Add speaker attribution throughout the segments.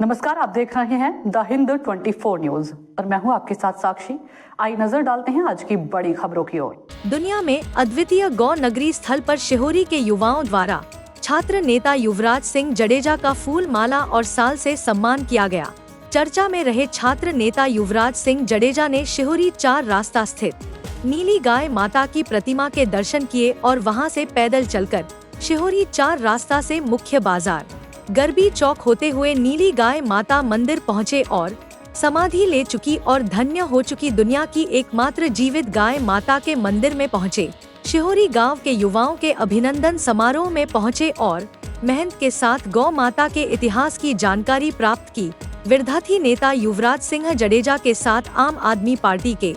Speaker 1: नमस्कार, आप देख रहे हैं द हिंद 24 न्यूज और मैं हूं आपके साथ साक्षी। आइए नजर डालते हैं आज की बड़ी खबरों की ओर।
Speaker 2: दुनिया में अद्वितीय गौ नगरी स्थल पर शिहोरी के युवाओं द्वारा छात्र नेता युवराज सिंह जडेजा का फूल माला और साल से सम्मान किया गया। चर्चा में रहे छात्र नेता युवराज सिंह जडेजा ने शिहोरी 4 रास्ता स्थित नीली गाय माता की प्रतिमा के दर्शन किए और वहां से पैदल चलकर शिहोरी 4 रास्ता से मुख्य बाजार गरबी चौक होते हुए नीली गाय माता मंदिर पहुंचे और समाधि ले चुकी और धन्य हो चुकी दुनिया की एकमात्र जीवित गाय माता के मंदिर में पहुंचे। शिहोरी गांव के युवाओं के अभिनंदन समारोह में पहुंचे और मेहनत के साथ गौ माता के इतिहास की जानकारी प्राप्त की। विद्यार्थी नेता युवराज सिंह जडेजा के साथ आम आदमी पार्टी के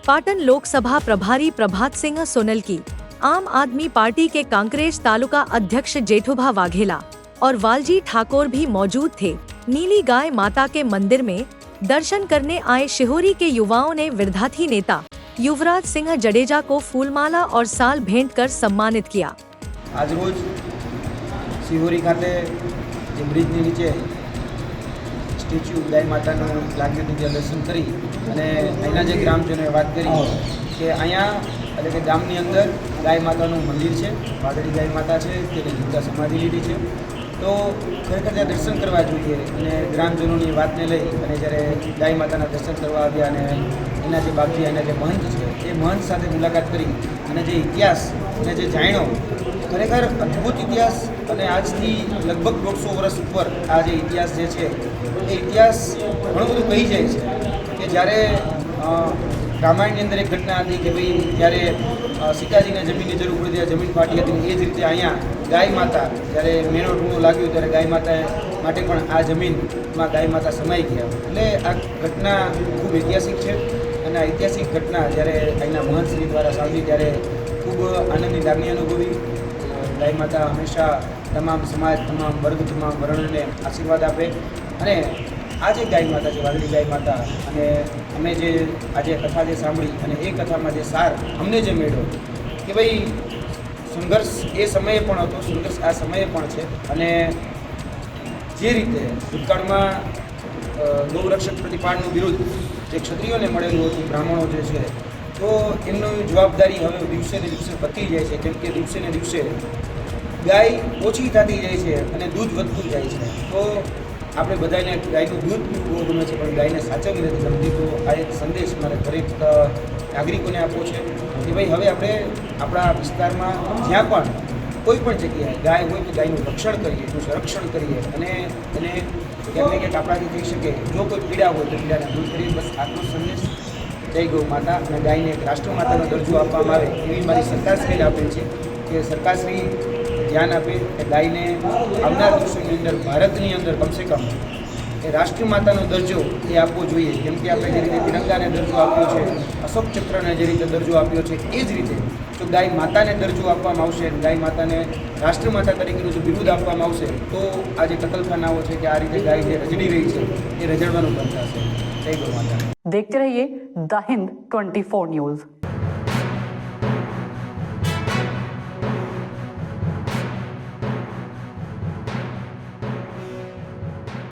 Speaker 2: पाटन लोकसभा प्रभारी प्रभात सिंह सोनलकी, आम आदमी पार्टी के कांकरेज तालुका अध्यक्ष जेठुभा वाघेला और वालजी ठाकुर भी मौजूद थे। नीली गाय माता के मंदिर में दर्शन करने आए शिहोरी के युवाओं ने विद्यार्थी नेता युवराज सिंह जडेजा को फूलमाला और साल भेंट कर सम्मानित किया।
Speaker 3: आज रोज शिहोरी खाते ब्रिज नीचे स्टेच्यू गाय माता लाग्યું ત્યાં દર્શન કરી અને અહીંના જે ગ્રામજનોએ વાત કરી કે અહીંયા એટલે કે ગામની અંદર ગાય માતાનું મંદિર છે, વાદળી ગાય માતા છે, તેની જગ્યા સમાધિ લીધી છે, તો ખરેખર ત્યાં દર્શન કરવા જોઈએ। અને ગ્રામજનોની વાતને લઈ અને જ્યારે ગાય માતાના દર્શન કરવા આવ્યા અને એના જે બાપજી એના જે મહંત છે એ મહંત સાથે મુલાકાત કરી અને જે ઇતિહાસ અને જે જાણ્યો ખરેખર અદ્ભુત ઇતિહાસ અને આજથી લગભગ 150 વર્ષ ઉપર આ જે ઇતિહાસ જે છે એ ઇતિહાસ ઘણું બધું કહી જાય છે કે જ્યારે રામાયણની અંદર એક ઘટના હતી કે ભાઈ જ્યારે સીતાજીને જમીનની જરૂર પડી ત્યારે જમીન ફાટી હતી, એ જ રીતે અહીંયા ગાય માતા જ્યારે મેળો ટૂણો લાગ્યું ત્યારે ગાય માતા માટે પણ આ જમીનમાં ગાય માતા સમાઈ ગયા। એટલે આ ઘટના ખૂબ ઐતિહાસિક છે અને આ ઐતિહાસિક ઘટના જ્યારે અહીંના મહંતશ્રી દ્વારા સાંભળી ત્યારે ખૂબ આનંદની લાગણી અનુભવી। ગાય માતા હંમેશા તમામ સમાજ, તમામ વર્ગ, તમામ વર્ણને આશીર્વાદ આપે અને આ જે ગાય માતા છે, વાદળી ગાય માતા, અને અમે જે આજે કથા જે સાંભળી અને એ કથામાં જે સાર અમને જે મળ્યો કે ભાઈ સંઘર્ષ એ સમયે પણ હતો, સંઘર્ષ આ સમયે પણ છે અને જે રીતે ભૂતકાળમાં ગૌરક્ષક પ્રતિપાળનું વિરુદ્ધ જે ક્ષત્રિયોને મળેલું હતું, બ્રાહ્મણો જે છે, તો એમની જવાબદારી હવે દિવસે ને દિવસે વધતી જાય છે, કેમ કે દિવસે ને દિવસે ગાય ઓછી થતી જાય છે અને દૂધ વધતું જાય છે। તો આપણે બધાને ગાયનું દૂધ પીવું બહુ ગમે છે પણ ગાયને સાચવવી નથી ગમતી। તો આ એક સંદેશ મારે દરેક નાગરિકોને આપવો છે કે ભાઈ હવે આપણે આપણા વિસ્તારમાં જ્યાં પણ કોઈ પણ જગ્યાએ ગાય હોય તો ગાયનું રક્ષણ કરીએ, એનું સંરક્ષણ કરીએ અને એને ક્યાંક ને ક્યાંક આપણાથી થઈ શકે જો કોઈ પીડા હોય તો પીડાને દૂર કરીએ। બસ આટલો સંદેશ જય ગૌ માતા અને ગાયને એક રાષ્ટ્રમાતાનો દરજ્જો આપવામાં આવે એવી મારી સરકારશ્રીને આપેલ છે કે સરકારશ્રી ધ્યાન આપે કે ગાયને આવનાર દિવસોની અંદર ભારતની અંદર કમસે કમ એ રાષ્ટ્રીય માતાનો દરજ્જો એ આપવો જોઈએ। કેમ કે આપણે જે રીતે તિરંગાને દરજ્જો આપ્યો છે, અશોક ચક્રને જે રીતે દરજ્જો આપ્યો છે, એ જ રીતે જો ગાય માતાને દરજ્જો આપવામાં આવશે, ગાય માતાને રાષ્ટ્રમાતા તરીકેનું જો બિરુદ આપવામાં આવશે તો આ જે કતલખાનાઓ છે કે આ રીતે ગાય જે રજડી રહી છે એ રજડવાનું બંધ થશે। જય ગૌ માતા।
Speaker 1: देखते रहिए द हिंद 24 न्यूज।